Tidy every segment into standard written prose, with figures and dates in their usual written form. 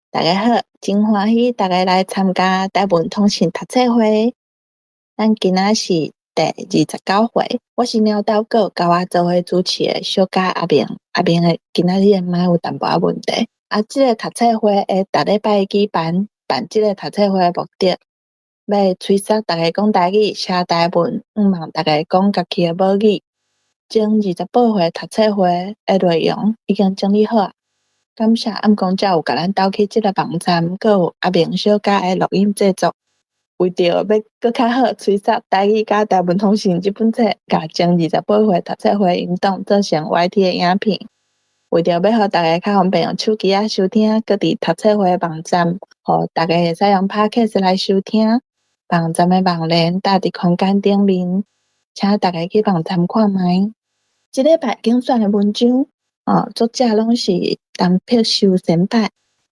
大家好，真欢喜大家来参加台文通信读册会。咱今仔是第29回，我是鸟豆哥，甲我做伙主持的小甲阿明。阿明的今仔日的麦有淡薄仔问题。即个读册会会逐礼拜举办即个读册会的目的，要催促大家讲台语、写台文，毋望大家讲家己的母语。前28回读册会的内容已经整理好。感谢暗公才有甲咱斗起即个网站，阁有阿明小甲的录音制作。为着要搁较好催促台语甲台文通信即本册，甲前28回读册会运动做成 YT 的影片。为着要互大家较方便用手机收听，搁伫读册会网站，互大家会使用 Podcast 来收听。网站的网链搭伫空间顶面，请大家去网站看卖。即礼拜竞选的文章，作者拢是东僻修先派。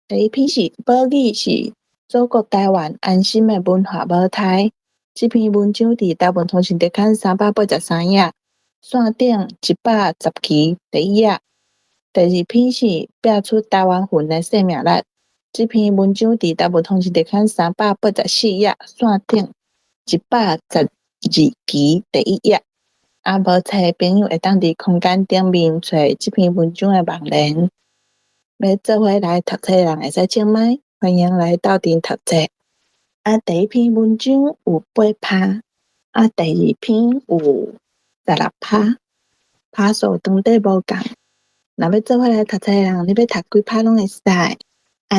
第一篇是母语是祖国台湾安心的文化舞台。这篇文章伫台文通讯特刊383页，线顶110期第一页。第二篇是拼出台湾魂的生命力。这篇文章伫台文通讯特刊384页，线顶112期第一页。无册的朋友会当伫空间顶面找这篇文章的网链。要做伙来读册的人会使请麦，欢迎来斗阵读册。第一篇文章有8趴，第二篇有16趴，趴数当底无共。若要做伙来读册的人，你要读几趴拢会使。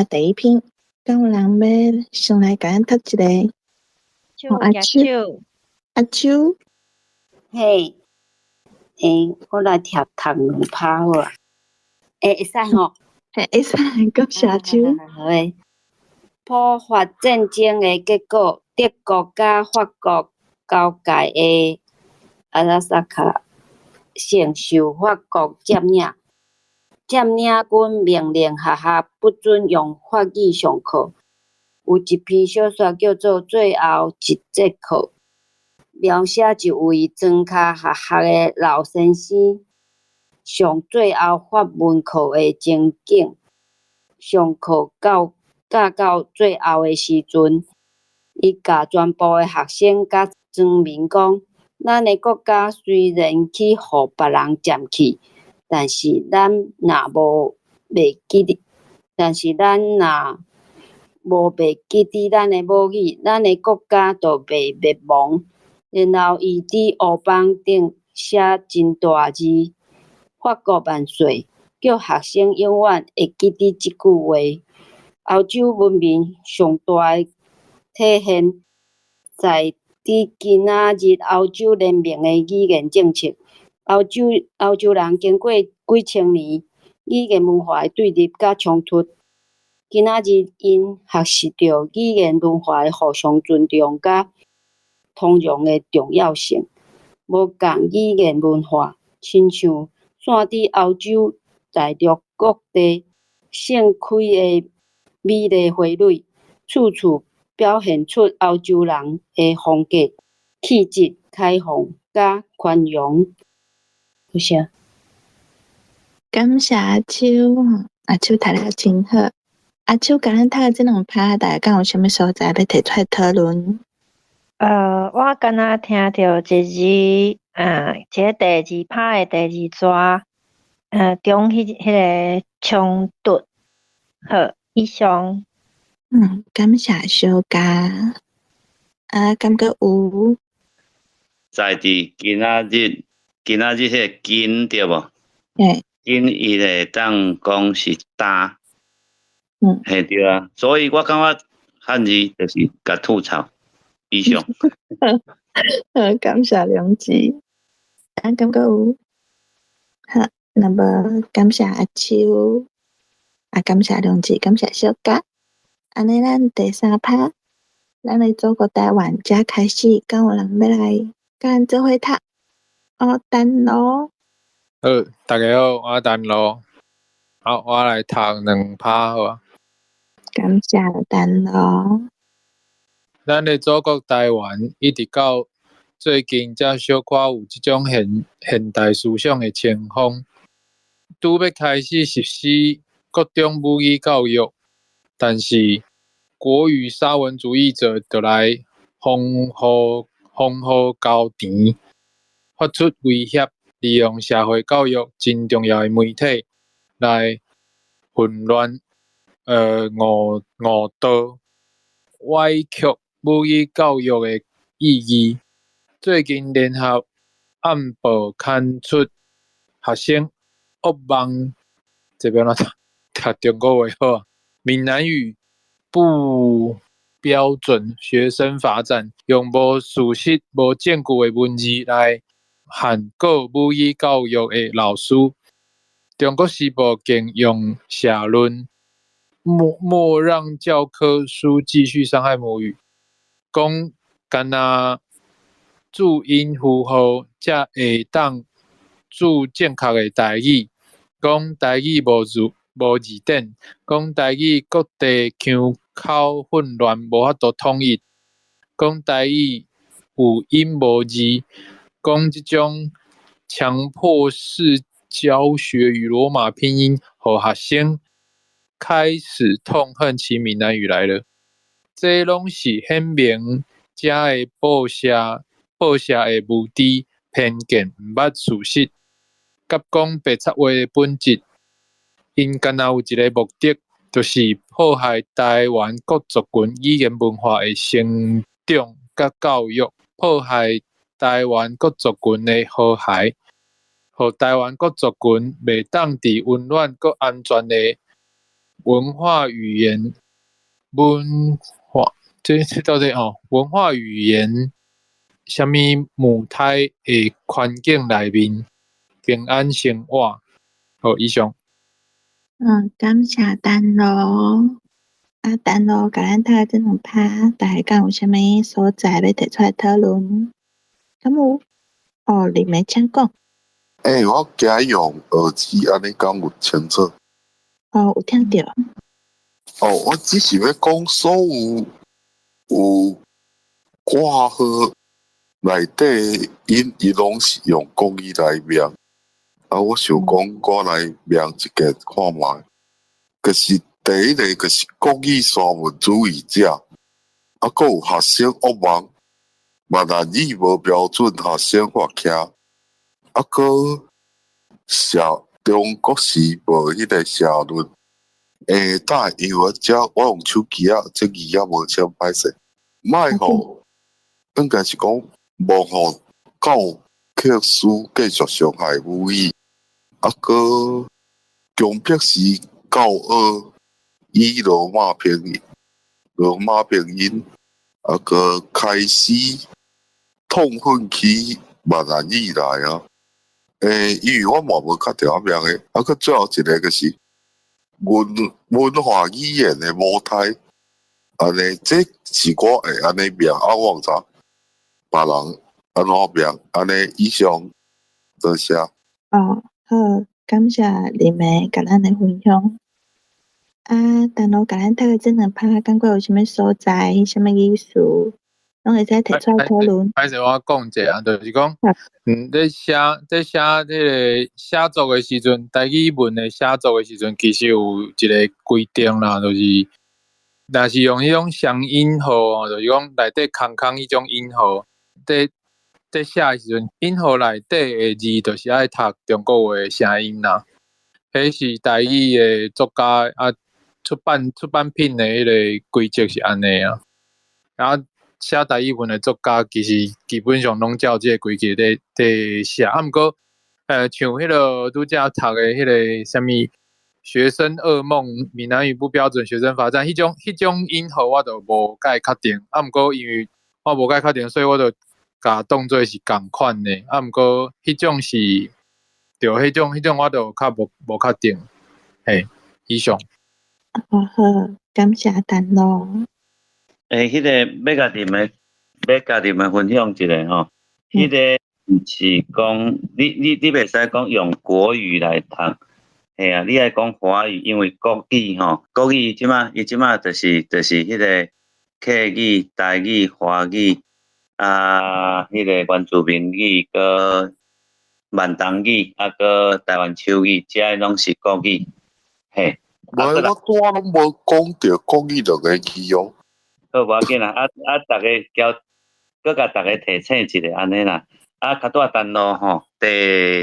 第一篇，敢有人要先来甲咱读一个？阿秋，阿秋，嘿，我来读2趴好啊。会使吼？会使，感谢阿秋。好诶。普法战争的结果，德国甲法国交界的阿拉萨卡承受法国占领。占领军命令学校不准用法语上课。有一篇小说叫做《最后一节课》，描写一位庄脚学校的老先生上最后法文课的情景。上课教到最后的时阵，伊甲全部的学生甲庄民讲：咱的国家虽然去互别人占去，但是咱若袂记得咱的母语，咱的国家就袂灭亡。然后伊伫黑板顶写真大字“法国万岁”，叫学生永远会记得即句话。欧洲文明上大的体现在伫今仔日欧洲联盟的语言政策。欧洲人经过几千年语言文化的对立甲冲突，今仔日因学习到语言文化的互相尊重甲通融的重要性。无共语言文化，亲像线伫欧洲大陆各地盛开的美丽花蕊，处处表现出欧洲人的风格、气质、开放甲宽容。有啥？感谢阿秋，阿秋读了真好。阿秋甲咱读的这2趴，大家敢有啥物所在要提出来讨论？我敢若听到一个第2趴的第2节，中迄个冲突。好，以上。感谢小甲。感觉有？在伫今仔日迄个金对无？金伊会当讲是担。嘿对啊，所以我感觉汉字就是甲吐槽。以上。感谢良知。感觉有？好，那么感谢阿秋，感谢良知，感谢小甲。安尼咱第3趴，咱的祖国台湾才开始，敢有人要来甲咱做伙读？等咯。好，大家好，我等咯。好，我来读2趴好啊。感谢等咯。咱的祖国台湾一直到最近才小可有即种现代思想的清风，拄要开始实施各种母语教育，但是国语沙文主义者就来封号交田，发出威胁，利用社会教育真重要的媒体来混乱误导歪曲母语教育的意义。最近联合暗报刊出学生恶妄，这边读中国话好，闽南语不标准学生罚站，用无事实、无证据的文字来限告母语教育的老师。中国时报更用社论莫让教科书继续伤害母语，讲干那注音符号才会当注正确的台语，讲台语无字典，讲台语各地腔口混乱，无法度统一，讲台语有音无字，讲这种强迫式教学与罗马拼音，让学生开始痛恨起闽南语来了。这拢是显明这个报社的目的偏见，毋捌事实，甲讲白贼话的本质。因干那有一个目的，就是迫害台湾各族群语言文化的成长甲教育，迫害台湾各族群的和谐，让台湾各族群袂当伫温暖佮安全的文化语言文化语言什么母胎的环境内面平安生活。好，以上。感谢丹罗。丹罗甲咱读的这两趴，大家敢有啥物所在要提出来讨论？敢有？你没请讲。我家用耳机安尼讲有清楚。有听到。我只是要讲所有挂号内底伊拢是用国语来念。我想讲我来念一个看卖，就是第一个就是国语沙文主义者，还有学生恶妄，闽南语无标准学生发起，还有中国时报迄个社论。但因为我用手机这字无啥歹势，莫互应该是讲无互教科书继续伤害母语。个强迫时教学以罗马拼音，个开始痛恨起闽南语来啊。因为我嘛无确定名的，个最后一个就是文化语言的母胎，安尼这是我会安尼名，我唔知别人安怎名，安尼以上多谢。好，感谢你们甲咱的分享。但我甲咱读的这两趴，感觉有啥物所在、啥物意思，拢会使提出来讨论。歹势，我讲者就是讲，在写迄个写作的时阵，台语文的写作的时阵，其实有一个规定啦，就是若是用迄种双引号，就是讲内底空迄种引号，在写的时阵，引号内底的字就是爱读中国话的声音啦。迄是台语的作家出版品的迄个规则是安尼啊。然后写台语文的作家其实基本上拢照这个规则在写。毋过像迄个拄则读的迄个什么学生噩梦、闽南语不标准学生罚站，迄种引号我就无介确定。毋过因为我无介确定，所以我就甲当作是共款的。毋过迄种是对，迄种我就较无确定。以上。好，感谢丹罗。迄个要甲你们分享一下吼。迄个是讲你袂使讲用国语来读，你爱讲华语，因为国语吼，国语伊即马就是迄个客语、台语、华语迄个原住民语个闽东语，个台湾手语，这拢是国语。我拄拢无讲到国语两个字哦。好，无要紧啦，大家交，佮甲大家提醒一下安尼啦。较大段落吼，第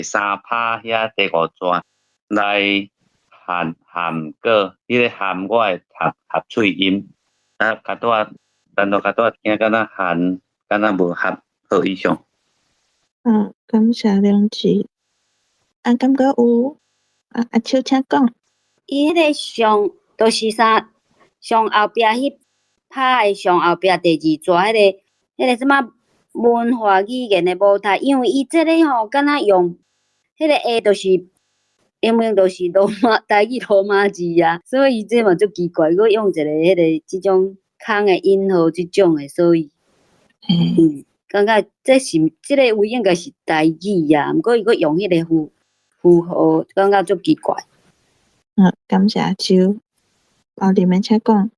3拍遐第5段来含个，迄个含我的合喙音。较大段落较大听敢若含，敢若无合，好以上。感谢梁子。感觉有秋请讲。伊迄个上都是上后壁迄拍的上后壁第2段迄个什么文化语言的舞台，因为伊即个吼敢若用迄个 A 就是英文就是罗马台语罗马字啊，所以这嘛足奇怪，佮用一个迄个即种空的音号即种的，所以感觉即个有应该是台语啊，毋过伊佮用迄个符号，感觉足奇怪。感谢秋。你们请讲。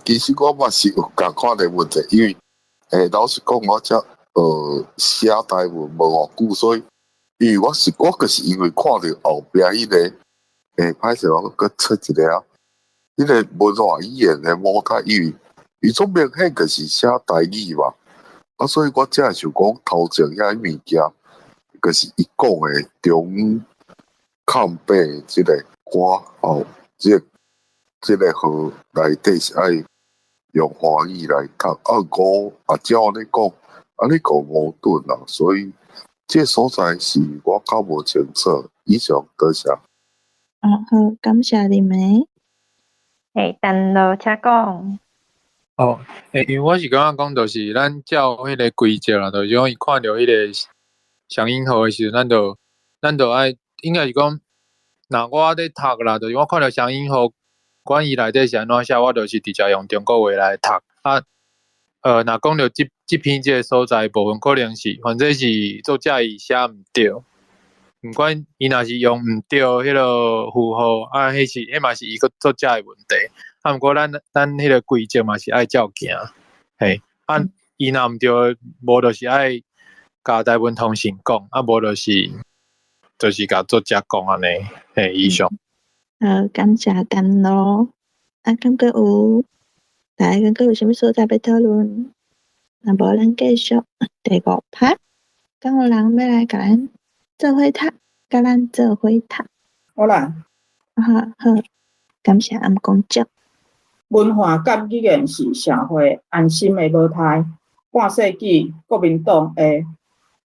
其实我嘛是有共款的问题，因为老实讲，我只写台文无偌久，所以因为我就是因为看到后壁迄个歹势我佮出一个迄个文化语言的舞台，因为伊总明显就是写台语嘛，所以我才会想讲头前遐物件，就是伊讲的中抗北即个歌即个号内底是爱用华语来读，照安尼讲，安尼讲矛盾啦，所以这所在是我较无清楚。以上多谢。好，感谢你们。等落请讲。因为我是感觉讲，就是咱照迄个规则啦，就是讲伊看到迄个上音号的时候，咱就爱应该是讲，若我咧读啦，就是我看到上音号。管伊内底是安怎写，我就是直接用中国话来读。若讲到即篇即个所在部分，可能是反正是作者伊写毋对，毋管伊若是用毋对迄个符号，迄嘛是伊个作者的问题。毋过咱迄个规则嘛是爱照行，伊若毋对，无就是爱甲台湾通信讲，无就是甲作者讲安尼，以上。感谢等咯。感觉有，大家感觉有啥物所在要讨论？若无咱继续第5拍，敢有人要来甲咱做伙读，甲咱做伙读。好啦。好，感谢暗公接。文化甲语言是社会安心的舞台。半世纪国民党的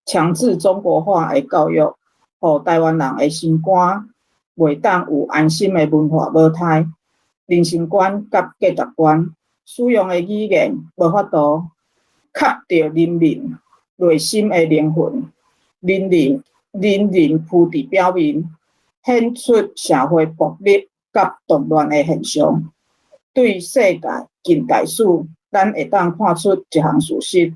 强制中国化的教育，互台湾人的心肝袂当有安心的文化舞台。人生观甲价值观使用的语言无法度刻着人民内心的灵魂，人人铺伫表面，显出社会暴力甲动乱的现象。对世界近代史，咱会当看出一项事实：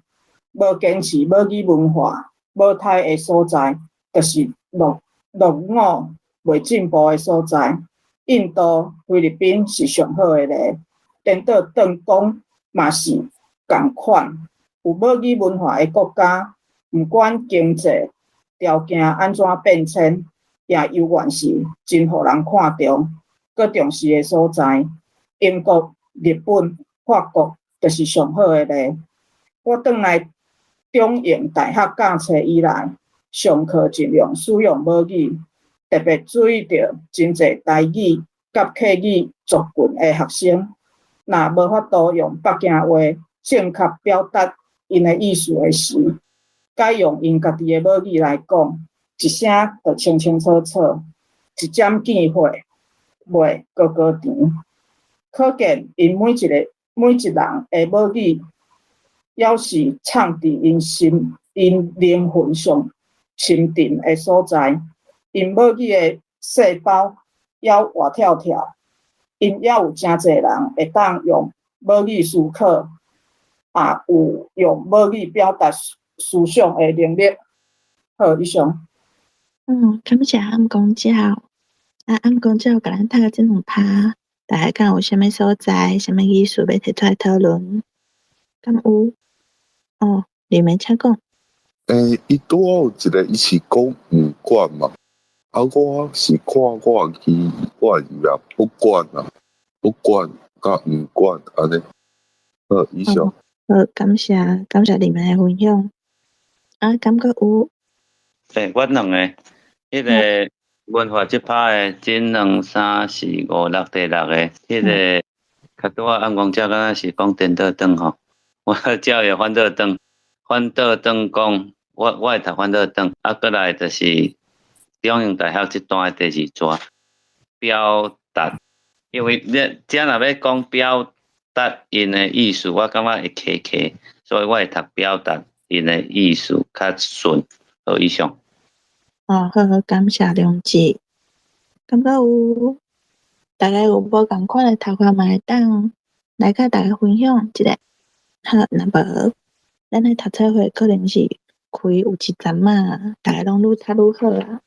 无坚持母语文化舞台的所在，就是落伍未进步的所在。印度、菲律宾是上好的例，颠倒转讲嘛是共款。有母语文化的国家，毋管经济条件安怎变迁，也永远是真互人看重、佮重视的所在。英国、日本、法国就是上好的例。我转来中英大学教册以来，上课尽量使用母语。特别注意到真侪台语甲客语族群的学生，若无法度用北京话正确表达因的意思的时，改用因家己的母语来讲，一声就清清楚楚，一针见血，袂高高甜。可见因每一人的母语，要是藏伫因灵魂上深沉的所在。因母语的细胞还活跳跳，因还有真侪人会当用母语思考，也有用母语表达思想的能力。好，以上。感谢暗公教。暗公教甲咱读个即2拍，大家敢有啥物所在、啥物意思要提出来讨论？敢有？你们请讲。伊拄有一个伊是讲毋管嘛。我是看我去，我是也不管啊，不管甲毋管安尼。好，以上。好，感谢你们的分享。感觉有。阮两个，迄个文化节拍的真2、3、4、5、6第6个，迄个较拄啊，暗光照敢若是讲颠倒转吼，我照也反倒转讲，我会读反倒转，过来就是中央大学这段的第2纸表达，因为这若要讲表达因的意思，我感觉会卡，所以我会读表达因的意思较顺。好，以上。好，感谢两姐。感觉有大概有无共款的头壳嘛会当来甲大家分享一下。好，若无咱的读册会可能是开有一阵嘛，大家拢愈读愈好啦。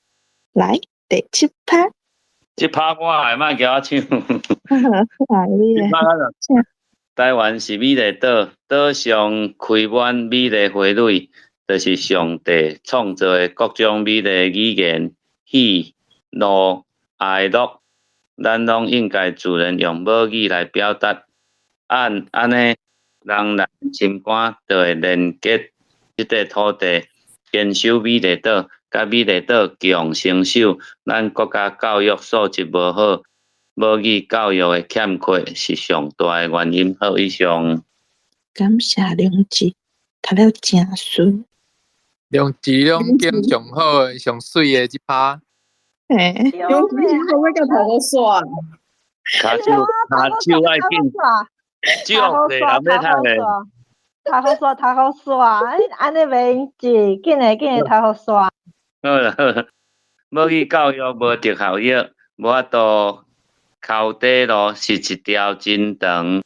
来，第7趴。这趴我还莫叫我唱。来你咧。台湾是美丽岛，岛上开满美丽花蕊，就是上帝创造的各种美丽语言，喜、怒、哀、乐，咱拢应该自然用母语来表达。安尼，人心肝就会连结这块土地，坚守美丽岛，甲美丽岛共成守。咱国家教育素质无好。母语教育的欠缺是上大的原因。好，以上。感谢两姐，读了真顺。两姐两经上好的、上水的一趴。两姐是要甲头好耍。骹手爱紧，少侪人要读的。读好耍，安尼袂紧，紧诶读好耍。好啦，母语教育无着效益，无法度。靠底路是一条真长、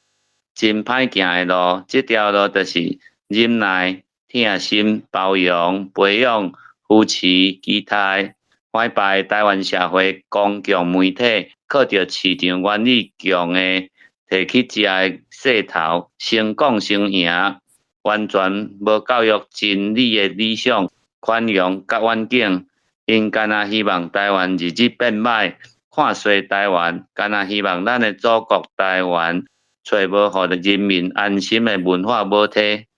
真歹行的路，这条路就是忍耐、疼心、包容、培养、扶持、期待。反败台湾社会公共媒体靠着市场原理强的提起这个势头，先讲先赢，完全无教育真理的理想、宽容甲远景。因干那希望台湾日子变歹。看衰台湾，干那希望咱的祖国台湾找无互人民安心的文化母体，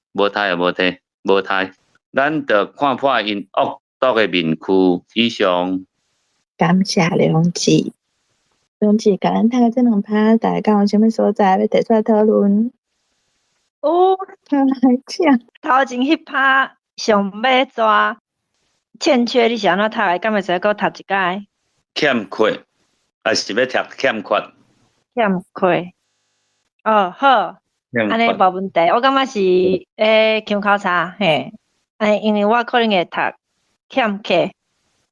咱着看破因恶毒的面躯。以上。感谢两姐，甲咱读这2趴，大家有啥物所在要提出来讨论？来请。头前迄趴上尾抓欠缺，你是安怎读的？敢会使搁读一解？欠缺。还是要读欠缺？欠缺。好，安尼无问题。我感觉是强考察，嘿，因为我可能会读欠缺。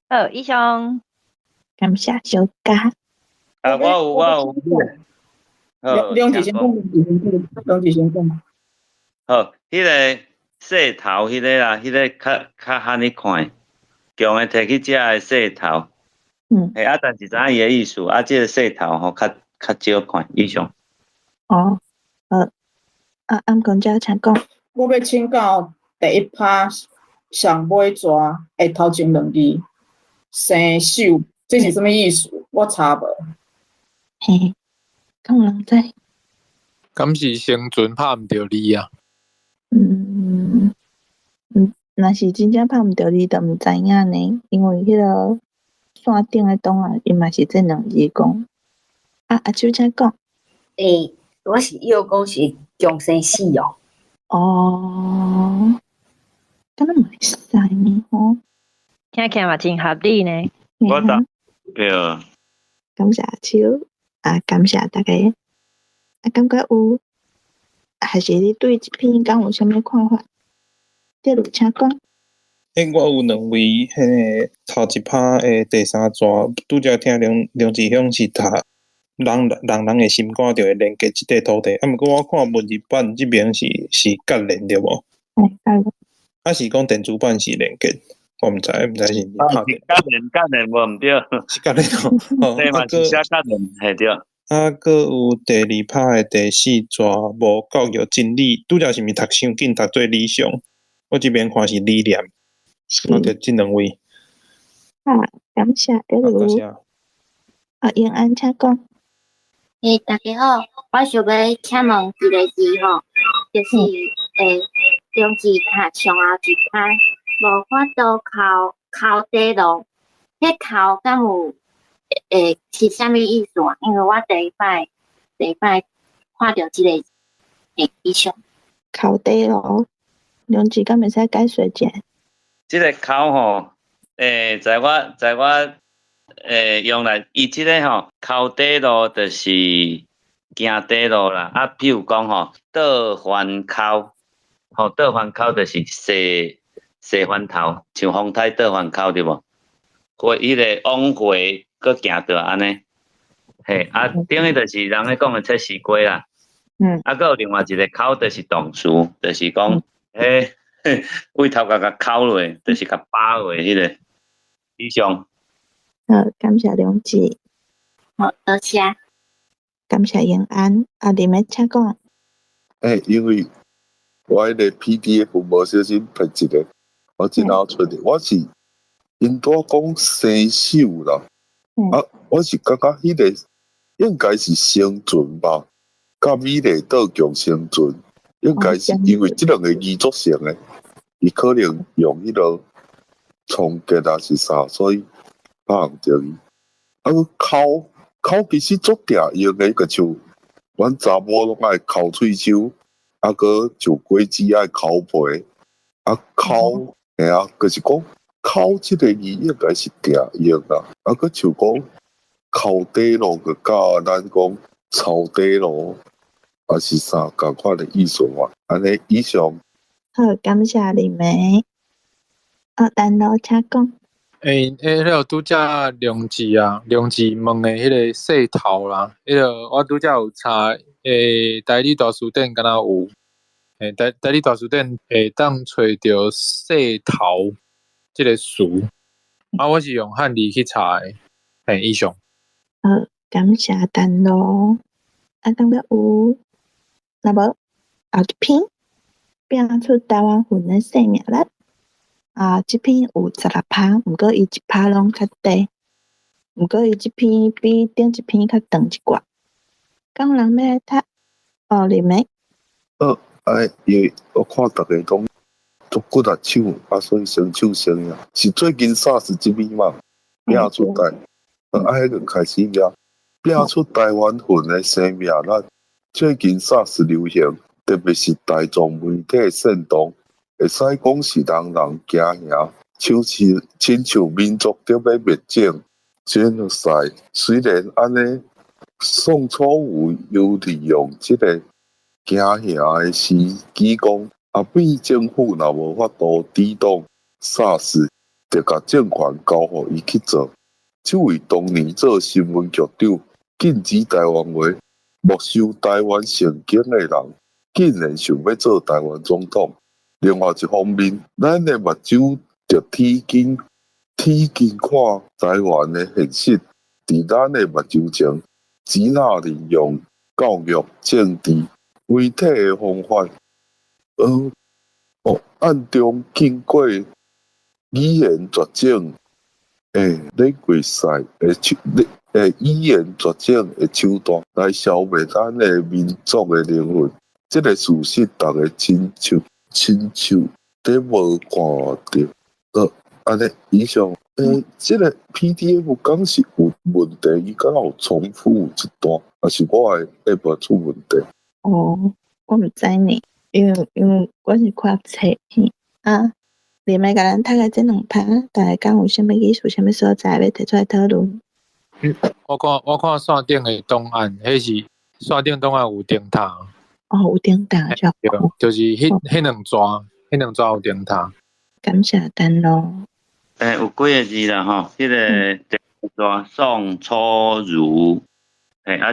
好，以上。感谢小嘉。我有。两姐先讲。好，迄个势头，迄个啦，迄个较罕你看，强的提起这个势头。但是知影伊的意思，这个势头吼较少看。以上。暗公家请讲。我要请教第1趴上尾纸的头前2字生手，这是什么意思？我查无。嘿，讲人知。敢是生存拍毋着字啊？若是真正拍毋着字，就毋知影呢，因为迄个。线顶的档案，伊嘛是这2字讲。阿秋请讲。我是要讲是强生死哦。敢若嘛会使呢吼。听起来嘛真合理呢。我答对。感谢阿秋，感谢大家。感觉有，还是你对这篇讲有啥物看法？第2请讲。我有2位，迄个头1趴的第3纸，拄则听梁志雄是读人的心肝就会连接这块土地，毋过我看文字版这边是割连对无？是讲电子版是连接，我毋知是。是割连无毋对。是割连哦。对嘛，是写割连系对。搁有第2趴的第4纸，无教育真理，拄则是毋是读伤紧，读做理想？我这边看是理念。着这2位。好，感谢德多如。谢。延安请讲。大家好，我想要请问一个字吼，就是中字读上后一拍，无法度考底路，迄考敢有是啥物意思啊？因为我第一摆看到即个意象。考底路，两字敢袂使解说者？即个考吼，在我用来，伊即个吼考底路就是行底路啦。啊，譬如讲吼，倒翻口，吼倒翻口就是西翻头，像风台倒翻口对无？过迄个往回搁行倒安尼，嘿，啊，等于就是人咧讲的测试过啦。啊，搁有另外一个口就是动词，就是讲，为头甲扣落，就是甲扒落迄个以上。好，感谢两字。好，多谢。感谢延安。林妹请讲。因为我迄个 PDF 无小心拍一个，我真后出的，我是因拄讲生手啦，我是感觉迄个应该是生存吧，甲美丽岛强生存，应该是因为即两个字组成的，伊可能用迄个重结啊是啥，所以拍毋着伊。口其实足嗲用的，个像阮查某拢爱抠喙手，搁就果子爱抠皮，抠，就是讲抠即个字应该是嗲用啦，搁像讲抠底路个甲咱讲抄底路，是啥共款的意思嘛？安尼以上。好，感谢林妹。陈老请讲。迄个拄则两字问的迄个细头啦，迄个我拄则有查，台语大词典敢若有，台语大词典会当找着细头即个词，我是用汉字去查的，以上。好，感谢陈老。感觉有，那无后一篇拼出台湾魂的生命力。这篇有16%，毋过伊1%拢较低，毋过伊这篇比顶一篇较长一寡。敢有人要读？林妹。因为我看大家拢足骨力手，所以双手声呀，是最近SARS这边嘛，拼出台，迄个开始拼出台湾魂的生命力。最近SARS流行，特别是大众媒体煽动。会使讲是人人惊吓，亲像民族要灭种，genocide。虽然安尼，宋楚瑜又利用即个惊吓的时机讲，美政府若无法度抵挡SARS，就甲政权交互伊去做。这位当年做新闻局长、禁止台湾话、没收台湾圣经的人，竟然想要做台湾总统。另外一方面，咱的目睭着天经看台湾的现实，伫咱的目睭前，只那利用教育、政治、媒体的方法，暗中经过语言绝症，礼过赛语言绝症的手段来消灭咱的民族的灵魂。这个事实，大家亲像都无看到，安尼以上，这个 PDF 讲是有问题，伊敢有重复一段，还是我的 app 出问题？我毋知呢，因为我是看册你莫甲咱读个这两篇，大家讲有啥物意思、啥物所在要提出来讨论。我看线顶的档案，迄是线顶档案有顶塔。有顶塔就就是迄两抓有顶塔。感谢陈老。有几个字啦吼，迄个第一抓宋楚瑜，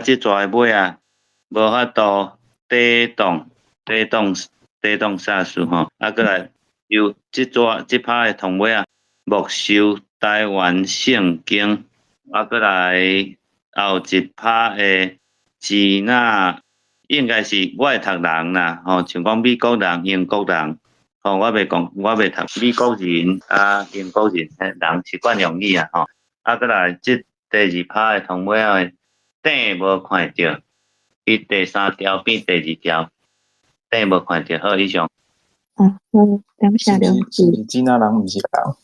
这抓的尾无法度抵挡SARS吼，过来又这拍的同尾没收台湾圣经，过来后一拍的字那。应该是外头人啦，像讲美国人、英国人，我袂讲，我袂读美国人啊、英国人，人习惯用语啊，再来即第二拍的同尾的顶无看到，伊第三条变第二条，顶无看到，好以上。感谢两字。是真仔人，毋是人。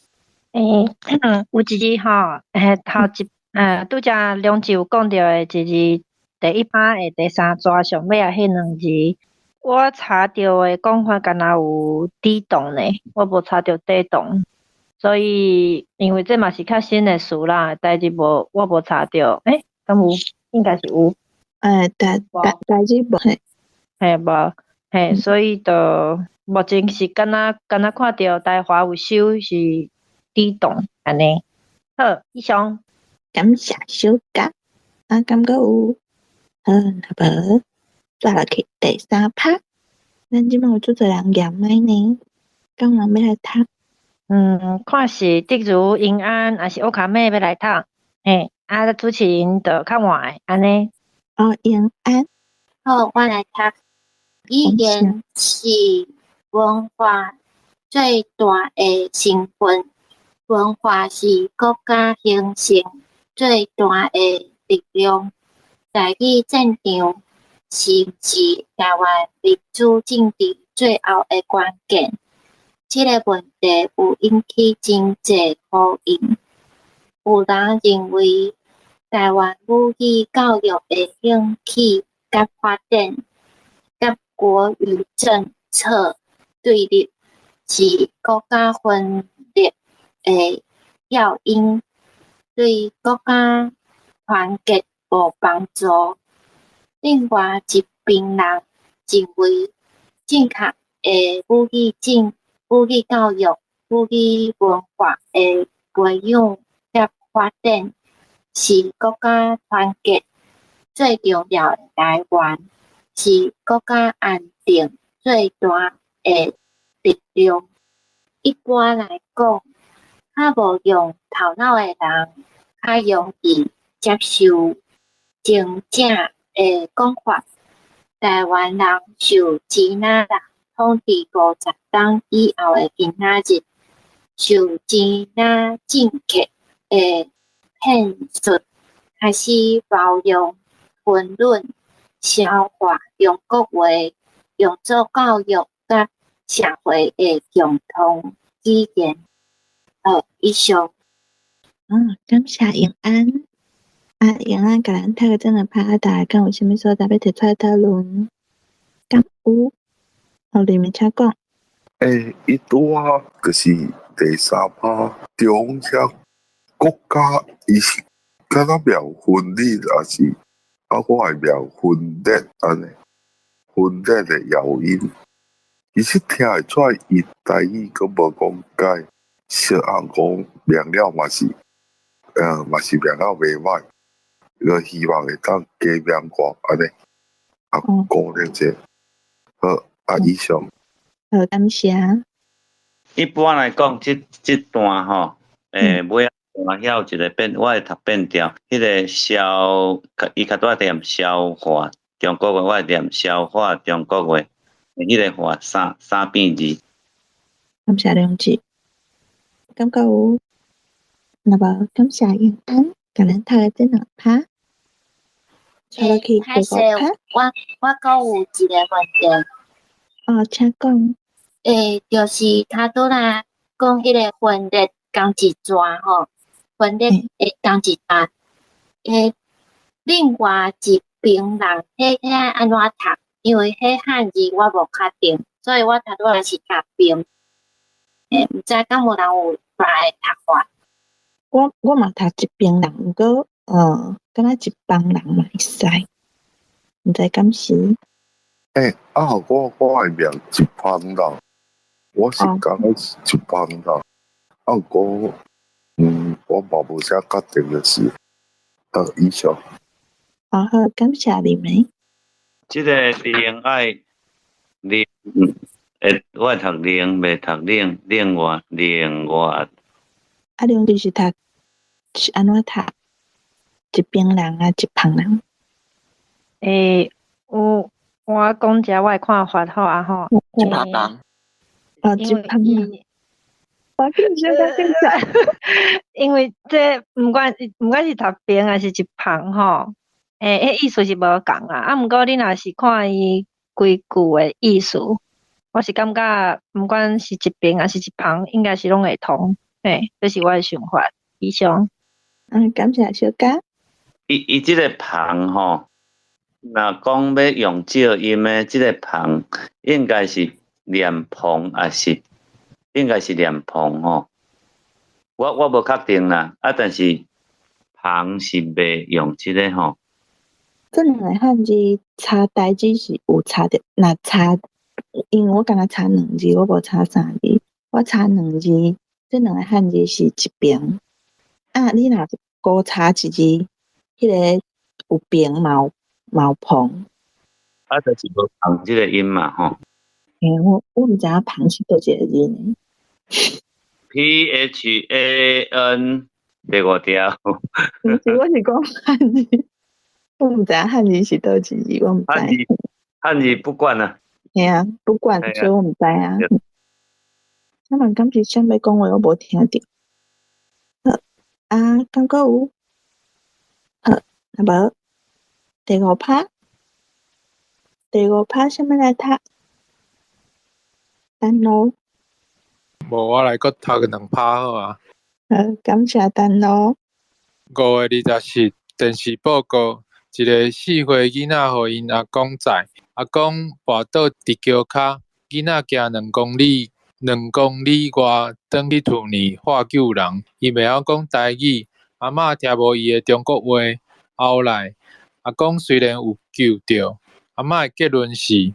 有一字吼，头一拄则两字有讲到的一字，第一拍的第三抓上尾啊，迄两字，我查到的讲法敢若有地动呢，我无查到地动，所以因为这嘛是较新的事啦，代志我无查到，敢有？应该是有。代志无无，所以就目前是敢若看到台华有收是地动安尼。好，以上。感谢小甲，感觉有，那无再落去第三拍，咱即满有做侪人验诶呢，敢有人要来读？看是例如英安还是乌卡妹要来读，主持人就较晚诶，安尼。英安。好，我来读。语言是文化最大的成分，文化是国家形成最大的力量。台语战场是不是台湾民主政治最后的关键？这个问题有引起真济讨论。有人认为台湾母语教育的兴起甲发展，甲国语政策对立是国家分裂的要因，对国家团结无帮助。另外一边人认为正确的母语教育、母语文化的培养甲发展是国家团结最重要的来源，是国家安定最大的力量。一般来讲，较无用头脑的人较容易接受真正的讲法。台湾人受支那人统治50年以后的今仔日，受支那政客的骗术，开始包容、分论、消化中国话，用作教育甲社会的共同语言。以上。感谢永安。永安甲咱读个整个拍大，敢有啥物所在要提出来讨论？敢有？里面请讲。伊拄啊，就是第三拍中遐国家，伊是敢若苗分裂，还是我会苗分裂安尼？分裂的谣言，其实听会出来，伊台语佫无讲解，小红讲明了嘛是，嘛是明了袂歹。个希望会当加勉我安尼，鼓励者。好，以上。好，感谢。一般来讲，这段吼，尾仔晓一个变，我会读变调，迄个伊较多念消化中国话，我会念消化中国话，迄个话三变字。感谢两字。感觉有，那么感谢永安。甲咱读个整两拍，歹势，我阁有一个问题。请讲。就是他拄仔讲迄个分裂工字抓吼，分裂的工字抓。另外一边人，迄安怎读？因为迄汉字我无确定，所以我头拄仔是读边。毋知敢无人有别个读法？我嘛读一边人，毋过敢若一帮人嘛会使，毋知敢是？我会念一帮人，我是感觉是一帮人。毋过，我嘛无啥确定的事。以上。好，感谢你们。这个恋爱，我读恋，袂读恋，恋外。另就是读是安怎读？一边人一旁人。我讲一下我的看法好啊吼。一旁人。因为伊，因为这毋管是读边还是一旁吼，迄意思是无共啊。毋过你若是看伊规句的意思，我是感觉毋管是一边还是一旁，应该是拢会通。这是我的想法。以上。感谢小嘉。伊即个旁吼，若讲要用照音的即个旁，应该是莲蓬，还是应该是莲蓬吼？我无确定啦，但是旁是袂用即个吼。这两个汉字差代志是有差的，若差，因为我感觉差两字，我无差三字，我差两字，这两个汉字是一边。你若多差一字，迄个有边毛旁。就是无旁即个音嘛吼。我毋知影旁是倒一个字呢。PHAN 第五条。毋是，我是讲汉字，我毋知影汉字是倒一字，我毋知。汉字不管啊。啊，不管，所以我毋知啊。我问敢是啥物讲话，我无听着。敢搁有？无？第五趴啥物来读？等咯。无我来搁读两趴好啊。感谢等咯。5月24日电视报告，一个4岁囡仔互因阿公载，阿公跋倒伫桥骹，囡仔行2公里外，转去厝里喊救人。伊袂晓讲台语，阿嬷听无伊的中国话。后来阿公虽然有救着，阿嬷的结论是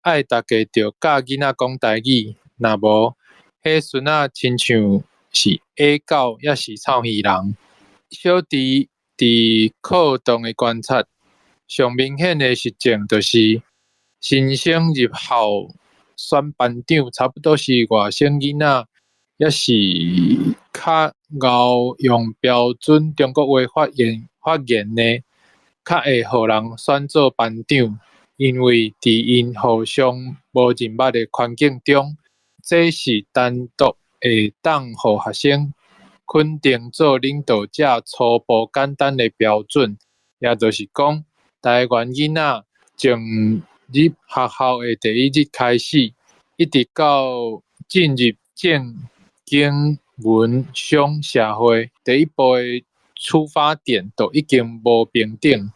爱大家着教囡仔讲台语，若无，迄孙仔亲像是野狗，也是臭鱼人。小弟伫课堂的观察，上明显的实证就是新生入校选班长，差不多是外省囡仔，也是较敖用标准中国话发言呢，较会互人选做班长，因为伫因互相无认捌的环境中，这是单独会当互学生肯定做领导者初步简单的标准，也就是讲，台湾囡仔从入学校的第一日开始，一直到进入正经文商社会，第一步的出发点都已经无平等。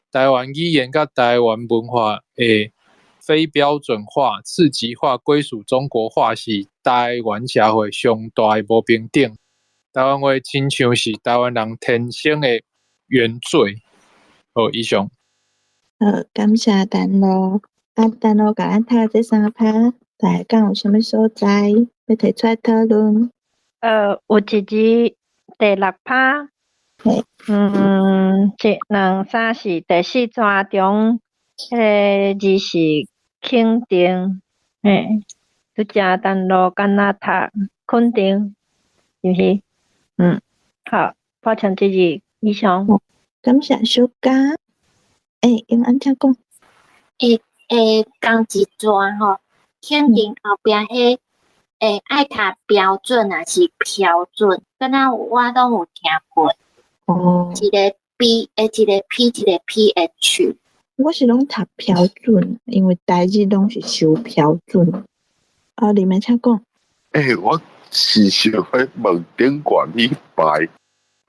台湾语言甲台湾文化的非标准化、次级化、归属中国化是台湾社会上大的无平等。台湾话亲像是台湾人天生的原罪。好，以上。感谢等咯。等咯，甲咱读这3趴，大家有啥物所在要提出来讨论？有一字第6趴。1、2、3是第4段中，迄个字是肯定。拄则等咯，敢若读肯定，是毋是？好，抱歉这字以上。感谢小嘉。用安怎讲？讲一段吼，肯定后壁迄爱读标准还是标准？敢若我拢有听过。一个 B， 一个 P， 一个 PH。我是拢读标准，因为台语拢是收标准。你们请讲。我是想要问顶管理牌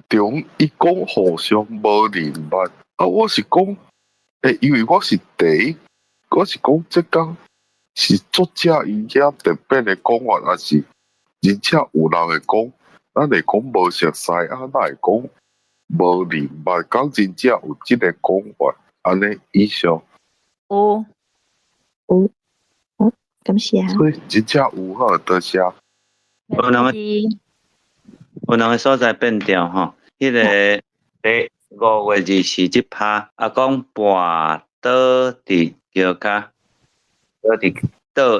中，伊讲互相无认捌。我是讲，因为我是我是讲这讲是作者伊遐特别的讲法，还是而且有人会讲，咱会讲无熟悉，咱会讲无认捌，讲真正有即个讲法，安尼以上。有，感谢。所以真正有好，多谢。有两个所在变调吼，迄个第5月21日趴，阿公跋倒伫桥骹，倒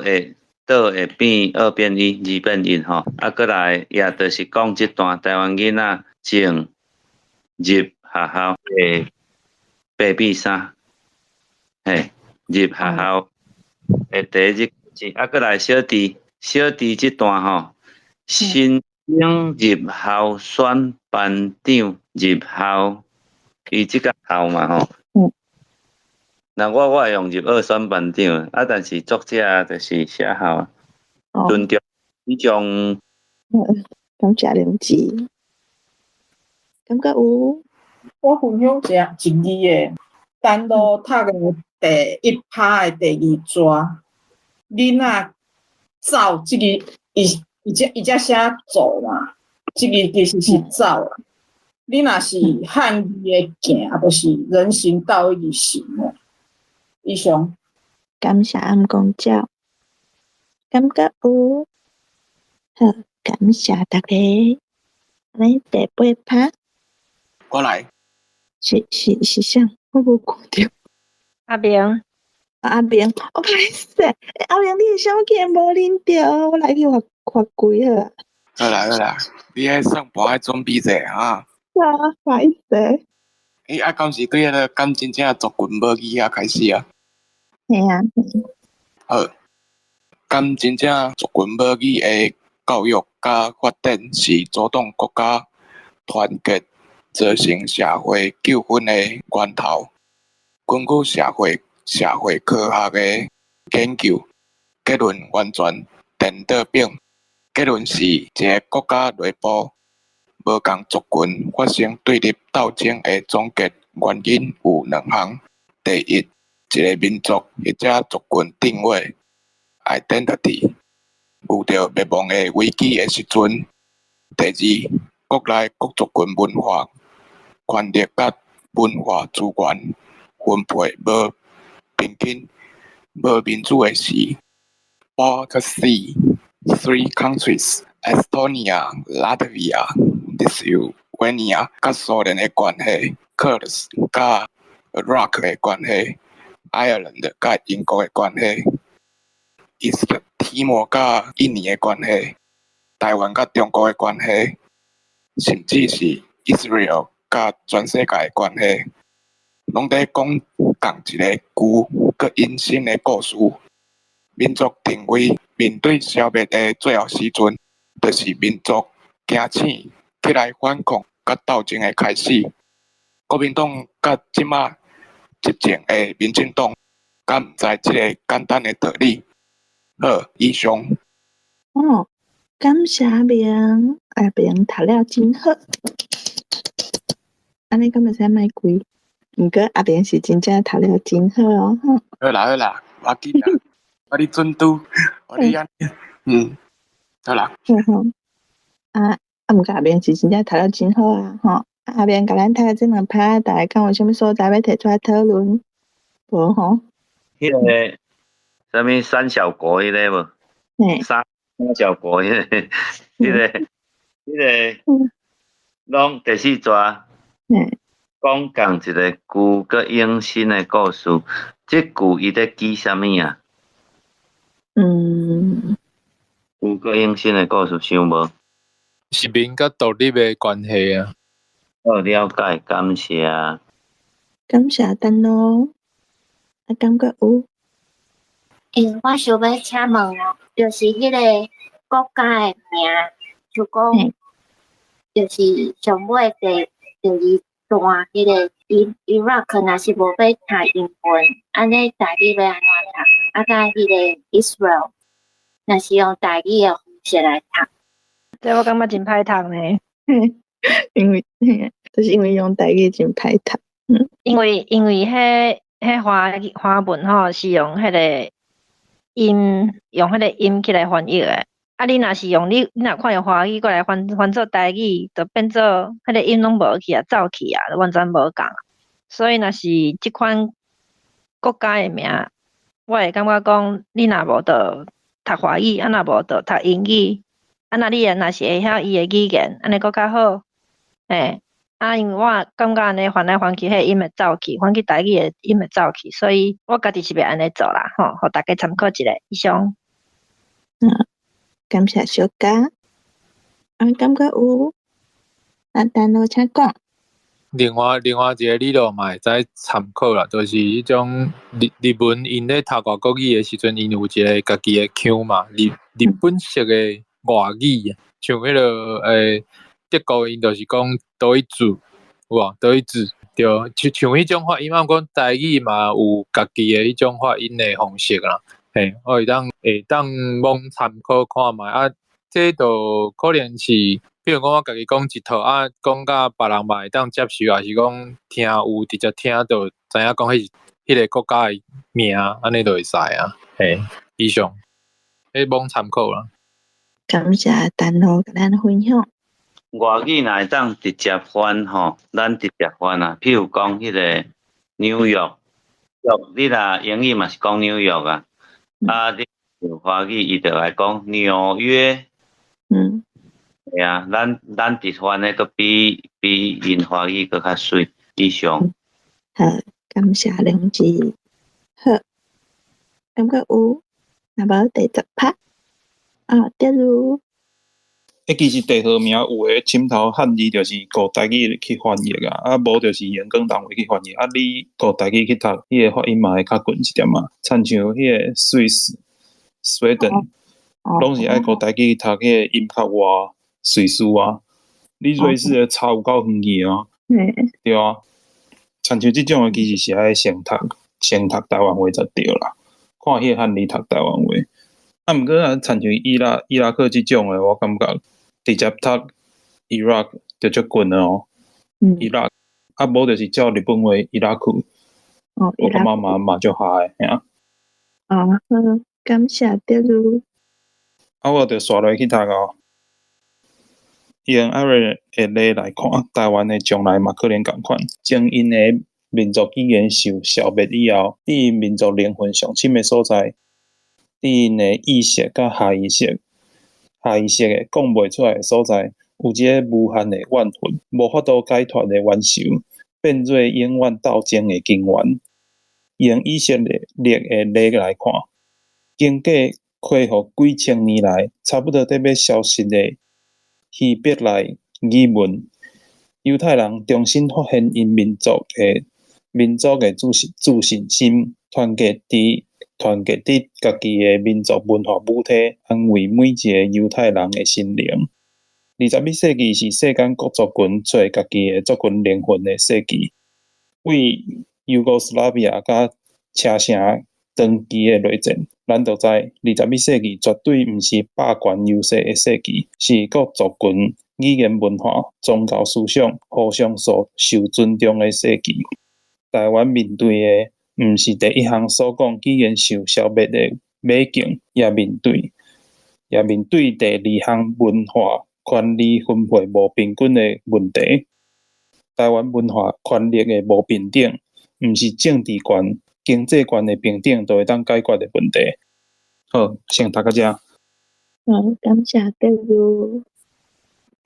会变2变1、2变1吼，过来也就是讲即段台湾囡仔正入学校的8变3，入学校的第一日，过来小弟小弟这段吼，申请入校选班长入校，伊即个校嘛吼。那我会用入学选班长啊，但是作者就是写校，尊重呢种。感谢良知，感觉有。我分享一字的，单独读的第一趴的第二章，囡仔走这个，伊才写走嘛，这个其实是走啦。你若是汉语的行，就是人行道的行哦。以上。感谢暗公教，感觉有。好，感谢大家。来第八趴。我来。是啥？我无看到。阿明，我歹势，阿明，你的手机无拎着，我来去罚跪好啊。好啦，你迄上班爱准备者哈。歹势。敢是对迄个敢真正族群母语遐开始啊？嘿啊。好，敢真正族群母语的教育甲发展是主动国家团结造成社会纠纷的源头。根据社会科学的研究，结论完全颠倒并。结论是一个国家内部无共族群发生对立斗争的总结原因有两项：第一，一个民族或者族群定位 （identity） 有着灭亡的危机的时阵；第二，国内各族群文化、权力甲文化资源分配无平均、无民主的时。Part C 3 countries Estonia, Latvia, Lithuania 甲苏联的关系 Kurds 甲 Iraq 的关系 Ireland 甲英国的关系 East Timor 甲印尼的关系台湾甲中国的关系甚至是 Israel 甲全世界的关系拢在讲共一个旧佮隐身的故事。民族定位面对消灭的最后时阵，就是民族惊醒起来反抗甲斗争的开始。国民党甲即马执政的民进党，敢毋知即个简单的道理？好，以上。感谢阿明读了真好。安尼敢会使卖贵？毋过阿明是真正读了真好哦。好啦，我记啦。我哩准拄，我哩安尼，好啦。毋过阿明是真正读了真好啊，吼！阿明甲咱读这两趴，大家敢有啥物所在要提出来讨论？无吼？迄个啥物三小国迄个无？三小国迄个，拢第四章，讲共一个旧佮永新的故事。这旧伊在记啥物啊？旧佮永新的故事想无？是民甲独立的关系啊。好了解，感谢。感谢等咯，感觉有。我想要请问哦，就是迄个国家的名，就讲，就是上尾第二段迄个Iraq，若是无要读英文，安尼台语要安怎读？甲迄个 Israel， 若是用台语的方式来读，这我感觉真歹读呢。就是因为用台语真歹读。因为迄华文吼是用迄个音起来翻译的。你若是用你若看用华语过来翻做台语，就变做迄个音拢无去啊，走去啊，完全无共。所以若是即款国家的名，我会感觉讲，你若无得读华语，若无得读英语，若你若是会晓伊的语言，安尼佫较好。因为我感觉安尼翻来翻去，迄音会走去，翻去台语的音会走去，所以我家己是要安尼做啦，吼，互大家参考一下。以上。感谢小嘉。感觉有。等我请讲。另外一个理论嘛会使参考啦，就是迄种日文因咧读外国语的时阵，因有一个家己的腔嘛，日本式的外语，像迄个德国因就是讲德语字，有无？德语字对，像迄种发音，啊，讲台语嘛有家己的迄种发音的方式啦。嘿，我会当罔参考看卖啊，这就可能是，比如讲我家己讲一套啊，讲甲别人嘛会当接受，还是讲听有直接听就知影讲迄个国家的名，安尼就会使啊。嘿，以上，罔参考啦。感谢陈老甲咱分享。外语若会当直接翻吼，咱直接翻啊。譬如讲迄个纽约，你若英语嘛是讲纽约啊，啊，你用华语伊就来讲纽约。对啊，咱直翻的佫比因华语佫较水。以上。好，感谢两位。好，感觉有，那无第10趴。第二。其实地号名有诶深头汉字就是古台语去翻译啊，无就是演讲单位去翻译啊。你古台语去读，迄个发音嘛会较悬一点嘛。亲像迄个Sweden，拢是爱古台语读，迄个音较活，瑞士啊。你瑞士诶差有够远去啊。对啊，亲像即种诶其实是爱先读台湾话才对啦。看迄个汉字读台湾话，啊，毋过啊，亲像伊拉克即种诶，我感觉。直接读 Iraq 就足悬了哦。Iraq 啊，无就是照日本话伊拉克。我感觉嘛足嗨诶，吓。好，感谢第二。啊，我着刷落去读哦。用阿瑞诶例来看，台湾诶将来嘛可能共款，将因诶民族语言受消灭以后，伫因民族灵魂上深诶所在，伫因诶意识甲下意识诶讲袂出来诶所在，有一个无限诶怨恨，无法度解脱诶冤仇，变做永远斗争诶根源。用以色列诶例来看，经过恢复几千年来，差不多得要消失诶希伯来语文，犹太人重新发现因民族诶自信心，团结伫家己诶民族文化母体，安慰每一个犹太人诶心灵。21世纪是世间各族群找家己诶族群灵魂诶世纪。为尤哥斯拉比亚甲车城长期诶内战，咱就知21世纪绝对毋是霸权优势诶世纪，是各族群语言文化、宗教思想互相受尊重诶世纪。台湾面对诶毋是第一项所讲语言受消灭诶美境，也面对第二项文化权力分配无平均诶问题。台湾文化权力诶无平等，毋是政治权、经济权诶平等就会当解决诶问题。好，先读到这。好，感谢第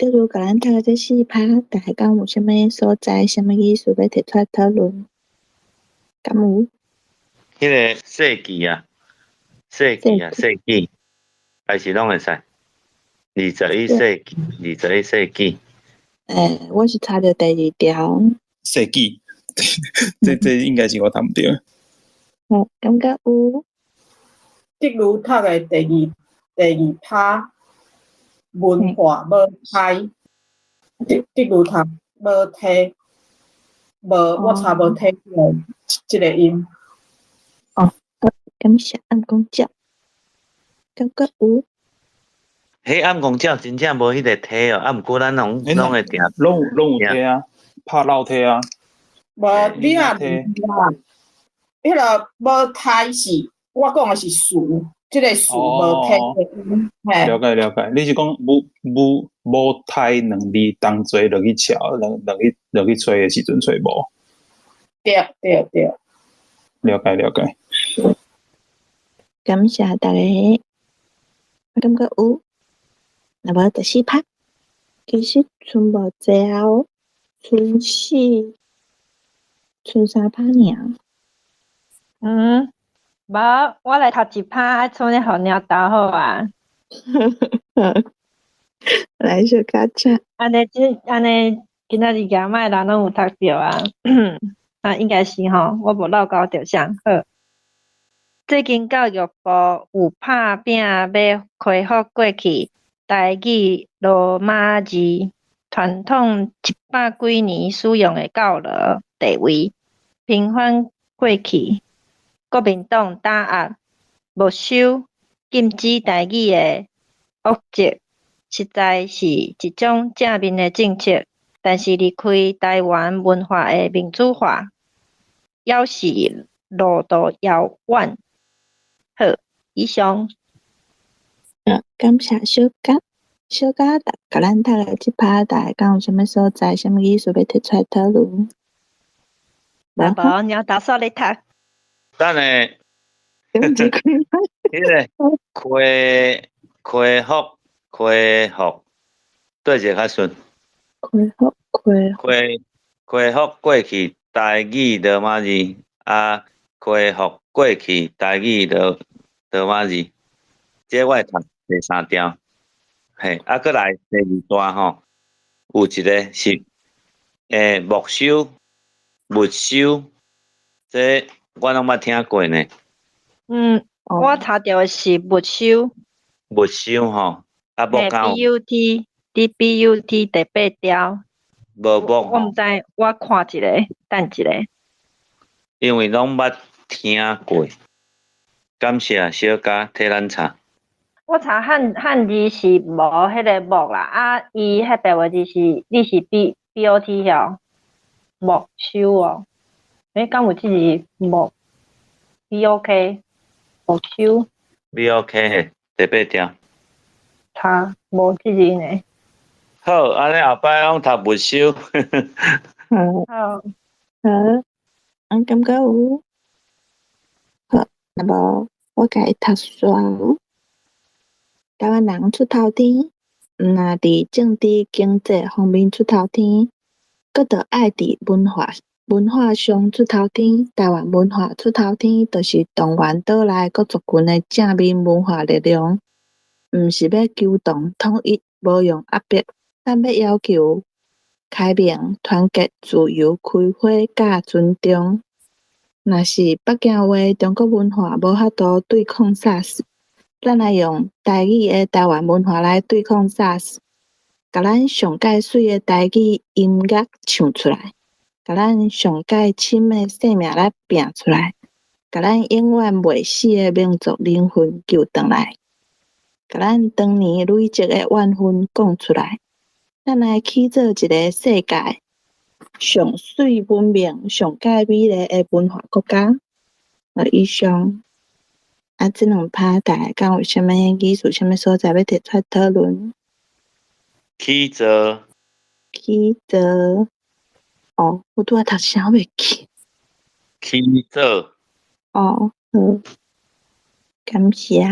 二甲咱读这4趴，大家有啥物所在、啥物意思要提出来讨论？敢有？迄个世纪啊，世纪，还是拢会使。21世纪。我是查到第2条。世纪，这应该是我读毋对。好，感觉有。即如读的第二趴文化无胎，即如读无体，我查无体即个音。感谢暗公教，感觉有。迄暗公教真正无迄个体哦，啊，毋过咱拢会定，拢有体啊，拍老体啊。无你若迄个无胎是，我讲的是数，即个数无体的音。了解，你是讲无胎两字同齐落去抄，落去吹的时阵吹无？对。了解。感谢大家，我感觉有。那么第4趴，其实剩无济啊，剩3趴尔。无，我来读1趴，剩咧互鸟豆好啊。来小家姐。安尼今仔日家卖人拢有读着啊。应该是吼，我无漏搞着啥好。最近教育部有拍拼要恢复过去台语罗马字传统100几年使用的教劳地位，平反过去国民党打压没收禁止台语的恶习，实在是一种正面的政策。但是离开台湾文化的民主化，要是路途遥远。好，以上。感谢小嘉。小嘉甲咱读的即趴，大家讲有啥物所在、啥物意思要提出来讨论？无无，你要打算来读。等下，迄个恢复，对者较顺。恢复过去台语罗马字，恢复过去台语罗马字，这我会读第3条。嘿，搁来第2段吼，有一个是没收，这我拢捌听过呢。我查到的是没收吼，无够。DBUT 第8条。无我毋知，我看一下，等一下。因为拢捌听过。感谢小嘉替咱查。我查汉字是无迄个木啦，伊迄白话字是你是 BOT 晓木收哦。敢有即字木 BOK 木收 BOK 第8条。查无即字呢。好，安尼后摆拢读没收。好，感觉有。好，那么我甲伊读煞。台湾人出头天，若伫政治经济方面出头天，搁着爱伫文化上出头天。台湾文化出头天，就是动员岛内各族群的正面文化力量，毋是要求同统一，无用压迫，但要要求开明、团结、自由、开花、甲尊重。若是北京话中国文化无法度对抗 SARS。咱来用台语的台湾文化来对抗 SARS， 甲咱上介水的台语音乐唱出来，甲咱上介深的生命来拼出来，甲咱永远袂死的民族灵魂救回来，甲咱当年累积的怨愤讲出来。咱来去做一个世界上水文明、上介美丽的文化国家。以上。这两趴大家讲有啥物意思？啥物所在要提出来讨论？起做。我拄仔读啥袂记。起做。好，感谢。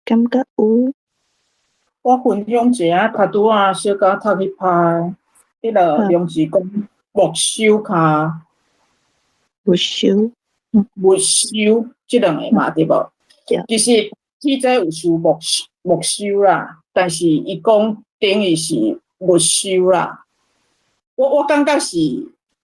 感觉有。我分享一下，拄拄仔小嘉读迄趴，迄个名字讲没收卡。没收。即两个嘛，对无？其实体制有事没收啦，但是伊讲等于是没收啦。我感觉是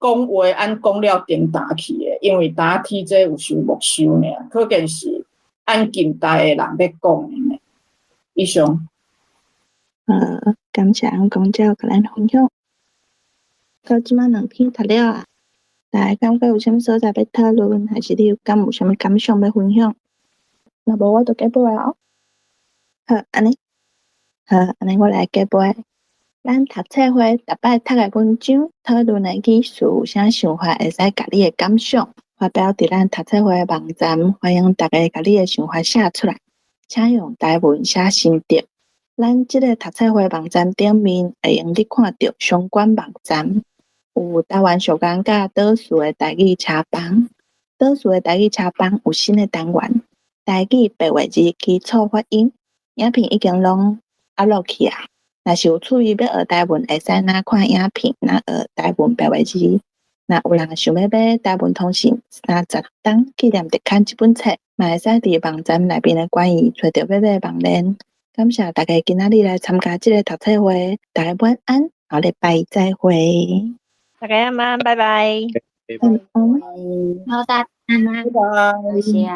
讲话按讲了顶打去的，因为打体制有事没收尔，可见是按近代的人要讲的。以上。感谢公教甲咱分享。到即摆2篇读了啊。大家感觉有啥物所在要讨论，还是你有啥物感想要分享？若无我就结尾啊。好，安尼我来结尾。咱读册会逐摆读的文章，讨论的意思有啥想法，会使甲你的感想发表伫咱读册会的网站，欢迎大家甲你的想法写出来，请用台文写心得。咱即个读册会网站顶面会用你看到相关网站。有台湾小港甲岛屿的台语车房，岛屿的台语车房有新的单元，台语白话字基础发音，影片已经拢压落去啊。若是有趣味要学台文，会使哪看影片，哪学台文白话字。若有人想要买台文通信36档纪念特刊这本册，嘛会使伫网站内面的关于找到要买网链。感谢大家今仔日来参加这个读册会，大家晚安，下礼拜再会。大家晚安，拜拜。好的，安娜，拜拜。谢谢。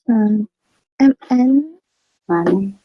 嗯，M N。晚安。